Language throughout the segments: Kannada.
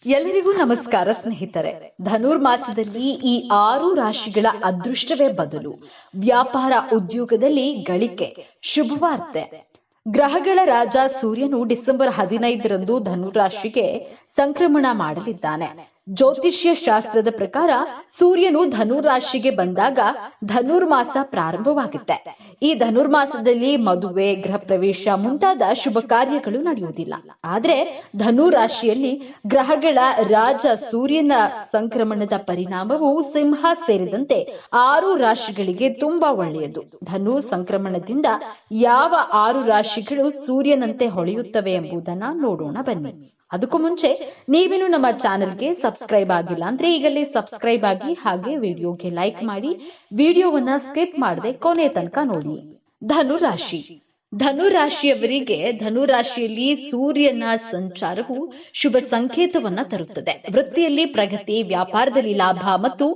ಎಲ್ಲರಿಗೂ ನಮಸ್ಕಾರ ಸ್ನೇಹಿತರೆ. ಧನುರ್ಮಾಸದಲ್ಲಿ ಈ 6 ರಾಶಿಗಳ ಅದೃಷ್ಟವೇ ಬದಲು. ವ್ಯಾಪಾರ ಉದ್ಯೋಗದಲ್ಲಿ ಗಳಿಕೆ, ಶುಭವಾರ್ತೆ. ಗ್ರಹಗಳ ರಾಜ ಸೂರ್ಯನು ಡಿಸೆಂಬರ್ 15ರಂದು ಧನುರಾಶಿಗೆ ಸಂಕ್ರಮಣ ಮಾಡಲಿದ್ದಾನೆ. ಜ್ಯೋತಿಷ್ಯ ಶಾಸ್ತ್ರದ ಪ್ರಕಾರ ಸೂರ್ಯನು ಧನುರಾಶಿಗೆ ಬಂದಾಗ ಧನುರ್ಮಾಸ ಪ್ರಾರಂಭವಾಗುತ್ತೆ. ಈ ಧನುರ್ಮಾಸದಲ್ಲಿ ಮದುವೆ, ಗೃಹ ಪ್ರವೇಶ ಮುಂತಾದ ಶುಭ ಕಾರ್ಯಗಳು ನಡೆಯುವುದಿಲ್ಲ. ಆದ್ರೆ ಧನುರಾಶಿಯಲ್ಲಿ ಗ್ರಹಗಳ ರಾಜ ಸೂರ್ಯನ ಸಂಕ್ರಮಣದ ಪರಿಣಾಮವು ಸಿಂಹ ಸೇರಿದಂತೆ 6 ರಾಶಿಗಳಿಗೆ ತುಂಬಾ ಒಳ್ಳೆಯದು. ಧನು ಸಂಕ್ರಮಣದಿಂದ ಯಾವ 6 ರಾಶಿಗಳು ಸೂರ್ಯನಂತೆ ಹೊಳೆಯುತ್ತವೆ ಎಂಬುದನ್ನ ನೋಡೋಣ ಬನ್ನಿ. ಅದಕ್ಕೂ ಮುಂಚೆ ನೀವೇನು ನಮ್ಮ ಚಾನೆಲ್ಗೆ ಸಬ್ಸ್ಕ್ರೈಬ್ ಆಗಿಲ್ಲ ಅಂದ್ರೆ ಈಗಲೇ ಸಬ್ಸ್ಕ್ರೈಬ್ ಆಗಿ, ಹಾಗೆ ವಿಡಿಯೋಗೆ ಲೈಕ್ ಮಾಡಿ, ವಿಡಿಯೋವನ್ನ ಸ್ಕಿಪ್ ಮಾಡದೆ ಕೊನೆ ತನಕ ನೋಡಿ. ಧನುರಾಶಿ. ಧನುರಾಶಿಯವರಿಗೆ ಧನುರಾಶಿಯಲ್ಲಿ ಸೂರ್ಯನ ಸಂಚಾರವು ಶುಭ ಸಂಕೇತವನ್ನ ತರುತ್ತದೆ. ವೃತ್ತಿಯಲ್ಲಿ ಪ್ರಗತಿ, ವ್ಯಾಪಾರದಲ್ಲಿ ಲಾಭ ಮತ್ತು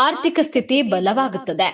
ಆರ್ಥಿಕ ಸ್ಥಿತಿ ಬಲವಾಗುತ್ತದೆ.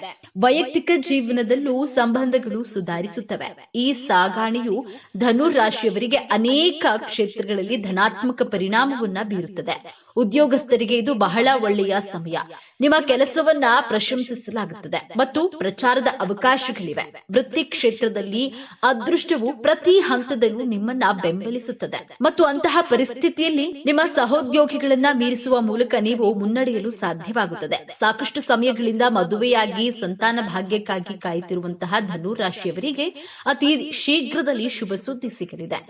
ವೈಯಕ್ತಿಕ ಜೀವನದಲ್ಲೂ ಸಂಬಂಧಗಳು ಸುಧಾರಿಸುತ್ತವೆ. ಈ ಸಾಗಾಣೆಯು ಧನುರಾಶಿಯವರಿಗೆ ಅನೇಕ ಕ್ಷೇತ್ರಗಳಲ್ಲಿ ಧನಾತ್ಮಕ ಪರಿಣಾಮವನ್ನ ಬೀರುತ್ತದೆ. ಉದ್ಯೋಗಸ್ಥರಿಗೆ ಇದು ಬಹಳ ಒಳ್ಳೆಯ ಸಮಯ. ನಿಮ್ಮ ಕೆಲಸವನ್ನ ಪ್ರಶಂಸಿಸಲಾಗುತ್ತದೆ ಮತ್ತು ಪ್ರಚಾರದ ಅವಕಾಶಗಳಿವೆ. ವೃತ್ತಿ ಕ್ಷೇತ್ರದಲ್ಲಿ ಅದೃಷ್ಟವು ಪ್ರತಿ ಹಂತದಲ್ಲೂ ನಿಮ್ಮನ್ನ ಬೆಂಬಲಿಸುತ್ತದೆ ಮತ್ತು ಅಂತಹ ಪರಿಸ್ಥಿತಿಯಲ್ಲಿ ನಿಮ್ಮ ಸಹೋದ್ಯೋಗಿಗಳನ್ನ ಮೀರಿಸುವ ಮೂಲಕ ನೀವು ಮುನ್ನಡೆಯಲು ಸಾಧ್ಯವಾಗುತ್ತದೆ. ಸಾಕಷ್ಟು ಸಮಯಗಳಿಂದ ಮದುವೆಯಾಗಿ ಸಂತಾನ ಭಾಗ್ಯಕ್ಕಾಗಿ ಕಾಯುತ್ತಿರುವಂತಹ ಧನುರಾಶಿಯವರಿಗೆ ಅತಿ ಶೀಘ್ರದಲ್ಲಿ ಶುಭ ಸುದ್ದಿ ಸಿಗಲಿದೆ.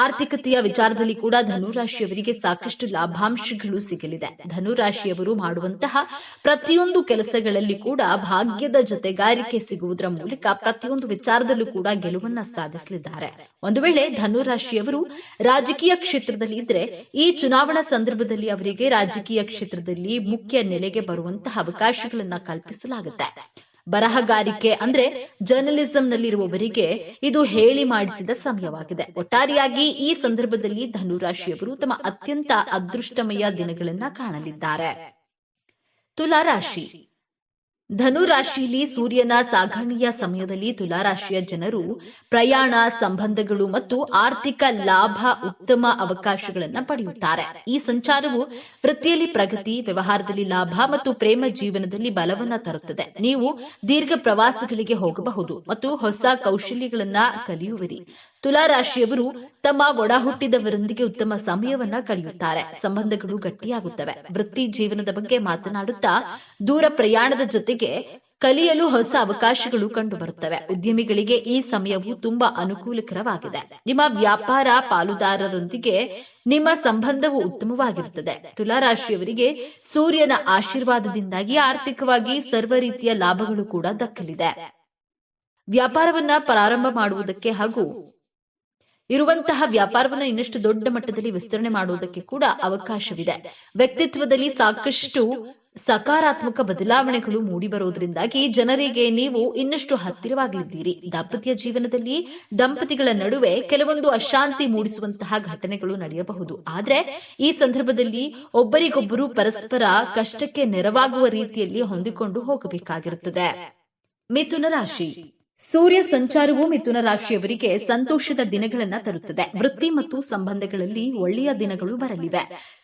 ಆರ್ಥಿಕತೆಯ ವಿಚಾರದಲ್ಲಿ ಕೂಡ ಧನುರಾಶಿಯವರಿಗೆ ಸಾಕಷ್ಟು ಲಾಭಾಂಶಗಳು ಸಿಗಲಿದೆ. ಧನುರಾಶಿಯವರು ಮಾಡುವಂತಹ ಪ್ರತಿಯೊಂದು ಕೆಲಸಗಳಲ್ಲಿ ಕೂಡ ಭಾಗ್ಯದ ಜೊತೆಗಾರಿಕೆ ಸಿಗುವುದರ ಮೂಲಕ ಪ್ರತಿಯೊಂದು ವಿಚಾರದಲ್ಲೂ ಕೂಡ ಗೆಲುವನ್ನ ಸಾಧಿಸಲಿದ್ದಾರೆ. ಒಂದು ವೇಳೆ ಧನುರಾಶಿಯವರು ರಾಜಕೀಯ ಕ್ಷೇತ್ರದಲ್ಲಿ ಇದ್ರೆ ಈ ಚುನಾವಣಾ ಸಂದರ್ಭದಲ್ಲಿ ಅವರಿಗೆ ರಾಜಕೀಯ ಕ್ಷೇತ್ರದಲ್ಲಿ ಮುಖ್ಯ ನೆಲೆಗೆ ಬರುವಂತಹ ಅವಕಾಶಗಳನ್ನ ಕಲ್ಪಿಸಲಾಗುತ್ತೆ. ಬರಹಗಾರಿಕೆ ಅಂದ್ರೆ ಜರ್ನಲಿಸಂ ನಲ್ಲಿರುವವರಿಗೆ ಇದು ಹೇಳಿ ಮಾಡಿಸಿದ ಸಮಯವಾಗಿದೆ. ಒಟ್ಟಾರೆಯಾಗಿ ಈ ಸಂದರ್ಭದಲ್ಲಿ ಧನುರಾಶಿಯವರು ತಮ್ಮ ಅತ್ಯಂತ ಅದೃಷ್ಟಮಯ ದಿನಗಳನ್ನ ಕಾಣಲಿದ್ದಾರೆ. ತುಲಾರಾಶಿ. ಧನುರಾಶಿಯಲ್ಲಿ ಸೂರ್ಯನ ಸಾಗಾಣೆಯ ಸಮಯದಲ್ಲಿ ತುಲಾರಾಶಿಯ ಜನರು ಪ್ರಯಾಣ, ಸಂಬಂಧಗಳು ಮತ್ತು ಆರ್ಥಿಕ ಲಾಭ ಉತ್ತಮ ಅವಕಾಶಗಳನ್ನು ಪಡೆಯುತ್ತಾರೆ. ಈ ಸಂಚಾರವು ವೃತ್ತಿಯಲ್ಲಿ ಪ್ರಗತಿ, ವ್ಯವಹಾರದಲ್ಲಿ ಲಾಭ ಮತ್ತು ಪ್ರೇಮ ಜೀವನದಲ್ಲಿ ಬಲವನ್ನ ತರುತ್ತದೆ. ನೀವು ದೀರ್ಘ ಪ್ರವಾಸಗಳಿಗೆ ಹೋಗಬಹುದು ಮತ್ತು ಹೊಸ ಕೌಶಲ್ಯಗಳನ್ನ ಕಲಿಯುವಿರಿ. ತುಲಾರಾಶಿಯವರು ತಮ್ಮ ಒಡಹುಟ್ಟಿದವರೊಂದಿಗೆ ಉತ್ತಮ ಸಮಯವನ್ನ ಕಳೆಯುತ್ತಾರೆ. ಸಂಬಂಧಗಳು ಗಟ್ಟಿಯಾಗುತ್ತವೆ. ವೃತ್ತಿ ಜೀವನದ ಬಗ್ಗೆ ಮಾತನಾಡುತ್ತಾ ದೂರ ಪ್ರಯಾಣದ ಜೊತೆಗೆ ಕಲಿಯಲು ಹೊಸ ಅವಕಾಶಗಳು ಕಂಡು ಬರುತ್ತವೆ. ಉದ್ಯಮಿಗಳಿಗೆ ಈ ಸಮಯವು ತುಂಬಾ ಅನುಕೂಲಕರವಾಗಿದೆ. ನಿಮ್ಮ ವ್ಯಾಪಾರ ಪಾಲುದಾರರೊಂದಿಗೆ ನಿಮ್ಮ ಸಂಬಂಧವು ಉತ್ತಮವಾಗಿರುತ್ತದೆ. ತುಲಾರಾಶಿಯವರಿಗೆ ಸೂರ್ಯನ ಆಶೀರ್ವಾದದಿಂದಾಗಿ ಆರ್ಥಿಕವಾಗಿ ಸರ್ವ ರೀತಿಯ ಲಾಭಗಳು ಕೂಡ ದಕ್ಕಲಿದೆ. ವ್ಯಾಪಾರವನ್ನ ಪ್ರಾರಂಭ ಮಾಡುವುದಕ್ಕೆ ಹಾಗೂ ಇರುವಂತಹ ವ್ಯಾಪಾರವನ್ನು ಇನ್ನಷ್ಟು ದೊಡ್ಡ ಮಟ್ಟದಲ್ಲಿ ವಿಸ್ತರಣೆ ಮಾಡುವುದಕ್ಕೆ ಕೂಡ ಅವಕಾಶವಿದೆ. ವ್ಯಕ್ತಿತ್ವದಲ್ಲಿ ಸಾಕಷ್ಟು ಸಕಾರಾತ್ಮಕ ಬದಲಾವಣೆಗಳು ಮೂಡಿಬರುವುದರಿಂದಾಗಿ ಜನರಿಗೆ ನೀವು ಇನ್ನಷ್ಟು ಹತ್ತಿರವಾಗಲಿದ್ದೀರಿ. ದಾಂಪತ್ಯ ಜೀವನದಲ್ಲಿ ದಂಪತಿಗಳ ನಡುವೆ ಕೆಲವೊಂದು ಅಶಾಂತಿ ಮೂಡಿಸುವಂತಹ ಘಟನೆಗಳು ನಡೆಯಬಹುದು. ಆದ್ರೆ ಈ ಸಂದರ್ಭದಲ್ಲಿ ಒಬ್ಬರಿಗೊಬ್ಬರು ಪರಸ್ಪರ ಕಷ್ಟಕ್ಕೆ ನೆರವಾಗುವ ರೀತಿಯಲ್ಲಿ ಹೊಂದಿಕೊಂಡು ಹೋಗಬೇಕಾಗಿರುತ್ತದೆ. ಮಿಥುನ ರಾಶಿ. ಸೂರ್ಯ ಸಂಚಾರವು ಮಿಥುನ ರಾಶಿಯವರಿಗೆ ಸಂತೋಷದ ದಿನಗಳನ್ನ ತರುತ್ತದೆ. ವೃತ್ತಿ ಮತ್ತು ಸಂಬಂಧಗಳಲ್ಲಿ ಒಳ್ಳೆಯ ದಿನಗಳು ಬರಲಿವೆ.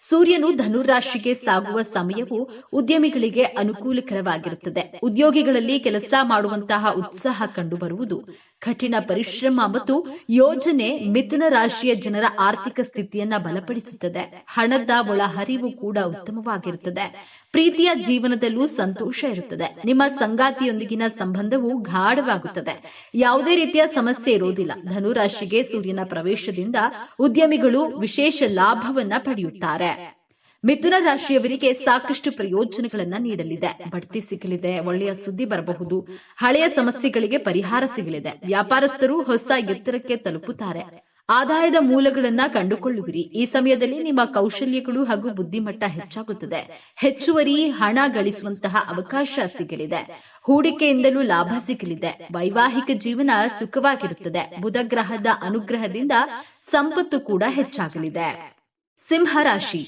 ಸೂರ್ಯನು ಧನುರಾಶಿಗೆ ಸಾಗುವ ಸಮಯವು ಉದ್ಯಮಿಗಳಿಗೆ ಅನುಕೂಲಕರವಾಗಿರುತ್ತದೆ. ಉದ್ಯೋಗಿಗಳಲ್ಲಿ ಕೆಲಸ ಮಾಡುವಂತಹ ಉತ್ಸಾಹ ಕಂಡುಬರುವುದು. ಕಠಿಣ ಪರಿಶ್ರಮ ಮತ್ತು ಯೋಜನೆ ಮಿಥುನ ರಾಶಿಯ ಜನರ ಆರ್ಥಿಕ ಸ್ಥಿತಿಯನ್ನ ಬಲಪಡಿಸುತ್ತದೆ. ಹಣದ ಒಳಹರಿವು ಕೂಡ ಉತ್ತಮವಾಗಿರುತ್ತದೆ. ಪ್ರೀತಿಯ ಜೀವನದಲ್ಲೂ ಸಂತೋಷ ಇರುತ್ತದೆ. ನಿಮ್ಮ ಸಂಗಾತಿಯೊಂದಿಗಿನ ಸಂಬಂಧವು ಗಾಢವಾಗುತ್ತದೆ. ಯಾವುದೇ ರೀತಿಯ ಸಮಸ್ಯೆ ಇರುವುದಿಲ್ಲ. ಧನುರಾಶಿಗೆ ಸೂರ್ಯನ ಪ್ರವೇಶದಿಂದ ಉದ್ಯಮಿಗಳು ವಿಶೇಷ ಲಾಭವನ್ನ ಪಡೆಯುತ್ತಾರೆ. ಮಿಥುನ ರಾಶಿಯವರಿಗೆ ಸಾಕಷ್ಟು ಪ್ರಯೋಜನಗಳನ್ನ ನೀಡಲಿದೆ. ಬಡ್ತಿ ಸಿಗಲಿದೆ, ಒಳ್ಳೆಯ ಸುದ್ದಿ ಬರಬಹುದು, ಹಳೆಯ ಸಮಸ್ಯೆಗಳಿಗೆ ಪರಿಹಾರ ಸಿಗಲಿದೆ. ವ್ಯಾಪಾರಸ್ಥರು ಹೊಸ ಎತ್ತರಕ್ಕೆ ತಲುಪುತ್ತಾರೆ. ಆದಾಯದ ಮೂಲಗಳನ್ನ ಕಂಡುಕೊಳ್ಳುವಿರಿ. ಈ ಸಮಯದಲ್ಲಿ ನಿಮ್ಮ ಕೌಶಲ್ಯಗಳು ಹಾಗೂ ಬುದ್ಧಿಮಟ್ಟ ಹೆಚ್ಚಾಗುತ್ತದೆ. ಹೆಚ್ಚುವರಿ ಹಣ ಗಳಿಸುವಂತಹ ಅವಕಾಶ ಸಿಗಲಿದೆ. ಹೂಡಿಕೆಯಿಂದಲೂ ಲಾಭ ಸಿಗಲಿದೆ. ವೈವಾಹಿಕ ಜೀವನ ಸುಖವಾಗಿರುತ್ತದೆ. ಬುಧ ಗ್ರಹದ ಅನುಗ್ರಹದಿಂದ ಸಂಪತ್ತು ಕೂಡ ಹೆಚ್ಚಾಗಲಿದೆ. ಸಿಂಹ ರಾಶಿ.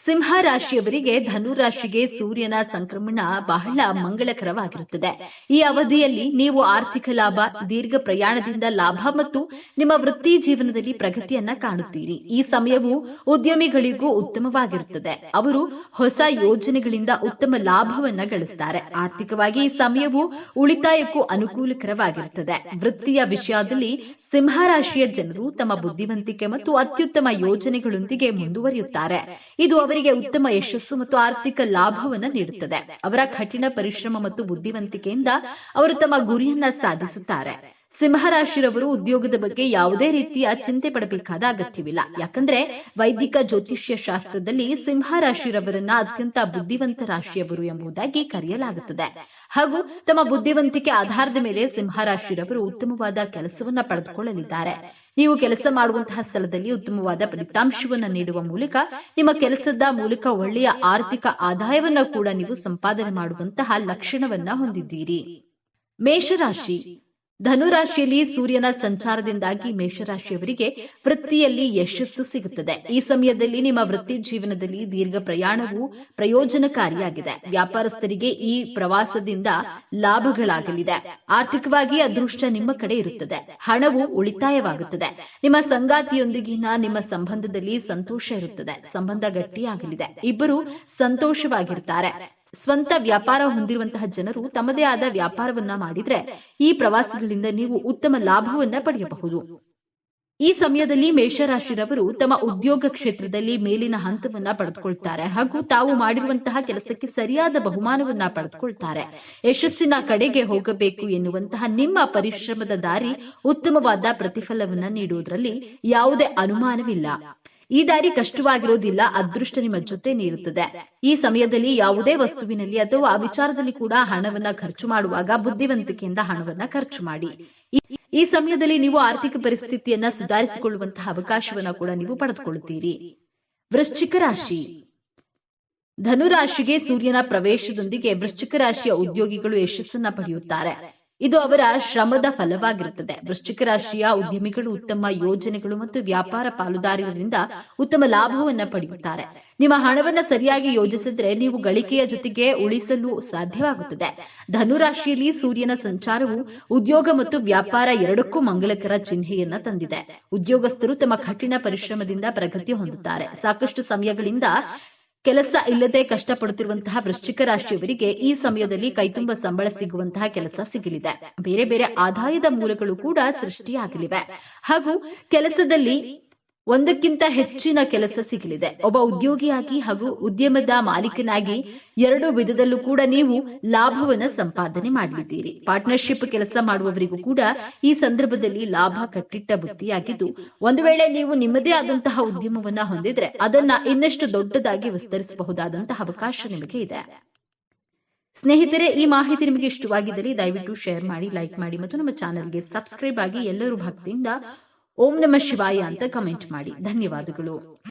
ಸಿಂಹ ರಾಶಿಯವರಿಗೆ ಧನು ರಾಶಿಗೆ ಸೂರ್ಯನ ಸಂಕ್ರಮಣ ಬಹಳ ಮಂಗಳಕರವಾಗಿರುತ್ತದೆ. ಈ ಅವಧಿಯಲ್ಲಿ ನೀವು ಆರ್ಥಿಕ ಲಾಭ, ದೀರ್ಘ ಪ್ರಯಾಣದಿಂದ ಲಾಭ ಮತ್ತು ನಿಮ್ಮ ವೃತ್ತಿ ಜೀವನದಲ್ಲಿ ಪ್ರಗತಿಯನ್ನ ಕಾಣುತ್ತೀರಿ. ಈ ಸಮಯವು ಉದ್ಯಮಿಗಳಿಗೂ ಉತ್ತಮವಾಗಿರುತ್ತದೆ. ಅವರು ಹೊಸ ಯೋಜನೆಗಳಿಂದ ಉತ್ತಮ ಲಾಭವನ್ನ ಗಳಿಸುತ್ತಾರೆ. ಆರ್ಥಿಕವಾಗಿ ಈ ಸಮಯವು ಉಳಿತಾಯಕ್ಕೂ ಅನುಕೂಲಕರವಾಗಿರುತ್ತದೆ. ವೃತ್ತಿಯ ವಿಷಯದಲ್ಲಿ ಸಿಂಹರಾಶಿಯ ಜನರು ತಮ್ಮ ಬುದ್ಧಿವಂತಿಕೆ ಮತ್ತು ಅತ್ಯುತ್ತಮ ಯೋಜನೆಗಳೊಂದಿಗೆ ಮುಂದುವರಿಯುತ್ತಾರೆ. ಇದು ಅವರಿಗೆ ಉತ್ತಮ ಯಶಸ್ಸು ಮತ್ತು ಆರ್ಥಿಕ ಲಾಭವನ್ನು ನೀಡುತ್ತದೆ. ಅವರ ಕಠಿಣ ಪರಿಶ್ರಮ ಮತ್ತು ಬುದ್ಧಿವಂತಿಕೆಯಿಂದ ಅವರು ತಮ್ಮ ಗುರಿಯನ್ನ ಸಾಧಿಸುತ್ತಾರೆ. ಸಿಂಹರಾಶಿರವರು ಉದ್ಯೋಗದ ಬಗ್ಗೆ ಯಾವುದೇ ರೀತಿಯ ಚಿಂತೆ ಪಡಬೇಕಾದ ಅಗತ್ಯವಿಲ್ಲ. ಯಾಕಂದ್ರೆ ವೈದಿಕ ಜ್ಯೋತಿಷ್ಯ ಶಾಸ್ತ್ರದಲ್ಲಿ ಸಿಂಹರಾಶಿರವರನ್ನ ಅತ್ಯಂತ ಬುದ್ಧಿವಂತ ರಾಶಿಯವರು ಎಂಬುದಾಗಿ ಕರೆಯಲಾಗುತ್ತದೆ. ಹಾಗೂ ತಮ್ಮ ಬುದ್ಧಿವಂತಿಕೆ ಆಧಾರದ ಮೇಲೆ ಸಿಂಹರಾಶಿರವರು ಉತ್ತಮವಾದ ಕೆಲಸವನ್ನ ಪಡೆದುಕೊಳ್ಳಲಿದ್ದಾರೆ. ನೀವು ಕೆಲಸ ಮಾಡುವಂತಹ ಸ್ಥಳದಲ್ಲಿ ಉತ್ತಮವಾದ ಫಲಿತಾಂಶವನ್ನ ನೀಡುವ ಮೂಲಕ ನಿಮ್ಮ ಕೆಲಸದ ಮೂಲಕ ಒಳ್ಳೆಯ ಆರ್ಥಿಕ ಆದಾಯವನ್ನ ಕೂಡ ನೀವು ಸಂಪಾದನೆ ಮಾಡುವಂತಹ ಲಕ್ಷಣವನ್ನ ಹೊಂದಿದ್ದೀರಿ. ಮೇಷರಾಶಿ. ಧನುರಾಶಿಯಲ್ಲಿ ಸೂರ್ಯನ ಸಂಚಾರದಿಂದಾಗಿ ಮೇಷರಾಶಿಯವರಿಗೆ ವೃತ್ತಿಯಲ್ಲಿ ಯಶಸ್ಸು ಸಿಗುತ್ತದೆ. ಈ ಸಮಯದಲ್ಲಿ ನಿಮ್ಮ ವೃತ್ತಿ ಜೀವನದಲ್ಲಿ ದೀರ್ಘ ಪ್ರಯಾಣವು ಪ್ರಯೋಜನಕಾರಿಯಾಗಿದೆ. ವ್ಯಾಪಾರಸ್ಥರಿಗೆ ಈ ಪ್ರವಾಸದಿಂದ ಲಾಭಗಳಾಗಲಿದೆ. ಆರ್ಥಿಕವಾಗಿ ಅದೃಷ್ಟ ನಿಮ್ಮ ಕಡೆ ಇರುತ್ತದೆ. ಹಣವು ಉಳಿತಾಯವಾಗುತ್ತದೆ. ನಿಮ್ಮ ಸಂಗಾತಿಯೊಂದಿಗಿನ ನಿಮ್ಮ ಸಂಬಂಧದಲ್ಲಿ ಸಂತೋಷ ಇರುತ್ತದೆ. ಸಂಬಂಧ ಗಟ್ಟಿಯಾಗಲಿದೆ. ಇಬ್ಬರು ಸಂತೋಷವಾಗಿರುತ್ತಾರೆ. ಸ್ವಂತ ವ್ಯಾಪಾರ ಹೊಂದಿರುವಂತಹ ಜನರು ತಮ್ಮದೇ ಆದ ವ್ಯಾಪಾರವನ್ನ ಮಾಡಿದ್ರೆ ಈ ಪ್ರವಾಸಗಳಿಂದ ನೀವು ಉತ್ತಮ ಲಾಭವನ್ನ ಪಡೆಯಬಹುದು. ಈ ಸಮಯದಲ್ಲಿ ಮೇಷರಾಶಿರವರು ತಮ್ಮ ಉದ್ಯೋಗ ಕ್ಷೇತ್ರದಲ್ಲಿ ಮೇಲಿನ ಹಂತವನ್ನ ಪಡೆದುಕೊಳ್ತಾರೆ ಹಾಗೂ ತಾವು ಮಾಡಿರುವಂತಹ ಕೆಲಸಕ್ಕೆ ಸರಿಯಾದ ಬಹುಮಾನವನ್ನ ಪಡೆದುಕೊಳ್ತಾರೆ. ಯಶಸ್ಸಿನ ಕಡೆಗೆ ಹೋಗಬೇಕು ಎನ್ನುವಂತಹ ನಿಮ್ಮ ಪರಿಶ್ರಮದ ದಾರಿ ಉತ್ತಮವಾದ ಪ್ರತಿಫಲವನ್ನ ನೀಡುವುದರಲ್ಲಿ ಯಾವುದೇ ಅನುಮಾನವಿಲ್ಲ. ಈ ದಾರಿ ಕಷ್ಟವಾಗಿರೋದಿಲ್ಲ. ಅದೃಷ್ಟ ನಿಮ್ಮ ಜೊತೆ ನೀಡುತ್ತದೆ. ಈ ಸಮಯದಲ್ಲಿ ಯಾವುದೇ ವಸ್ತುವಿನಲ್ಲಿ ಅಥವಾ ವಿಚಾರದಲ್ಲಿ ಕೂಡ ಹಣವನ್ನ ಖರ್ಚು ಮಾಡುವಾಗ ಬುದ್ಧಿವಂತಿಕೆಯಿಂದ ಹಣವನ್ನ ಖರ್ಚು ಮಾಡಿ. ಈ ಸಮಯದಲ್ಲಿ ನೀವು ಆರ್ಥಿಕ ಪರಿಸ್ಥಿತಿಯನ್ನ ಸುಧಾರಿಸಿಕೊಳ್ಳುವಂತಹ ಅವಕಾಶವನ್ನ ಕೂಡ ನೀವು ಪಡೆದುಕೊಳ್ಳುತ್ತೀರಿ. ವೃಶ್ಚಿಕ ರಾಶಿ. ಧನುರಾಶಿಗೆ ಸೂರ್ಯನ ಪ್ರವೇಶದೊಂದಿಗೆ ವೃಶ್ಚಿಕ ರಾಶಿಯ ಉದ್ಯೋಗಿಗಳು ಯಶಸ್ಸನ್ನ ಪಡೆಯುತ್ತಾರೆ. ಇದು ಅವರ ಶ್ರಮದ ಫಲವಾಗಿರುತ್ತದೆ. ವೃಶ್ಚಿಕ ರಾಶಿಯ ಉದ್ಯಮಿಗಳು ಉತ್ತಮ ಯೋಜನೆಗಳು ಮತ್ತು ವ್ಯಾಪಾರ ಪಾಲುದಾರರಿಂದ ಉತ್ತಮ ಲಾಭವನ್ನ ಪಡೆಯುತ್ತಾರೆ. ನಿಮ್ಮ ಹಣವನ್ನ ಸರಿಯಾಗಿ ಯೋಜಿಸಿದ್ರೆ ನೀವು ಗಳಿಕೆಯ ಜೊತೆಗೆ ಉಳಿಸಲು ಸಾಧ್ಯವಾಗುತ್ತದೆ. ಧನುರಾಶಿಯಲ್ಲಿ ಸೂರ್ಯನ ಸಂಚಾರವು ಉದ್ಯೋಗ ಮತ್ತು ವ್ಯಾಪಾರ ಎರಡಕ್ಕೂ ಮಂಗಳಕರ ಚಿಹ್ನೆಯನ್ನ ತಂದಿದೆ. ಉದ್ಯೋಗಸ್ಥರು ತಮ್ಮ ಕಠಿಣ ಪರಿಶ್ರಮದಿಂದ ಪ್ರಗತಿ ಹೊಂದುತ್ತಾರೆ. ಸಾಕಷ್ಟು ಸಮಯಗಳಿಂದ ಕೆಲಸ ಇಲ್ಲದೆ ಕಷ್ಟಪಡುತ್ತಿರುವಂತಹ ವೃಶ್ಚಿಕ ರಾಶಿಯವರಿಗೆ ಈ ಸಮಯದಲ್ಲಿ ಕೈತುಂಬ ಸಂಬಳ ಸಿಗುವಂತಹ ಕೆಲಸ ಸಿಗಲಿದೆ. ಬೇರೆ ಬೇರೆ ಆದಾಯದ ಮೂಲಗಳು ಕೂಡ ಸೃಷ್ಟಿಯಾಗಲಿವೆ ಹಾಗೂ ಕೆಲಸದಲ್ಲಿ ಒಂದಕ್ಕಿಂತ ಹೆಚ್ಚಿನ ಕೆಲಸ ಸಿಗಲಿದೆ. ಒಬ್ಬ ಉದ್ಯೋಗಿಯಾಗಿ ಹಾಗೂ ಉದ್ಯಮದ ಮಾಲೀಕನಾಗಿ ಎರಡು ವಿಧದಲ್ಲೂ ಕೂಡ ನೀವು ಲಾಭವನ್ನ ಸಂಪಾದನೆ ಮಾಡಲಿದ್ದೀರಿ. ಪಾರ್ಟ್ನರ್ಶಿಪ್ ಕೆಲಸ ಮಾಡುವವರಿಗೂ ಕೂಡ ಈ ಸಂದರ್ಭದಲ್ಲಿ ಲಾಭ ಕಟ್ಟಿಟ್ಟ ಬುತ್ತಿಯಾಗಿದ್ದು, ಒಂದು ವೇಳೆ ನೀವು ನಿಮ್ಮದೇ ಆದಂತಹ ಉದ್ಯಮವನ್ನ ಹೊಂದಿದ್ರೆ ಅದನ್ನ ಇನ್ನಷ್ಟು ದೊಡ್ಡದಾಗಿ ವಿಸ್ತರಿಸಬಹುದಾದಂತಹ ಅವಕಾಶ ನಿಮಗೆ ಇದೆ. ಸ್ನೇಹಿತರೆ, ಈ ಮಾಹಿತಿ ನಿಮಗೆ ಇಷ್ಟವಾಗಿದ್ದರೆ ದಯವಿಟ್ಟು ಶೇರ್ ಮಾಡಿ, ಲೈಕ್ ಮಾಡಿ ಮತ್ತು ನಮ್ಮ ಚಾನೆಲ್ಗೆ ಸಬ್ಸ್ಕ್ರೈಬ್ ಆಗಿ ಎಲ್ಲರೂ ಭಕ್ತಿಯಿಂದ ಓಂ ನಮಃ ಶಿವಾಯ ಅಂತ ಕಮೆಂಟ್ ಮಾಡಿ. ಧನ್ಯವಾದಗಳು.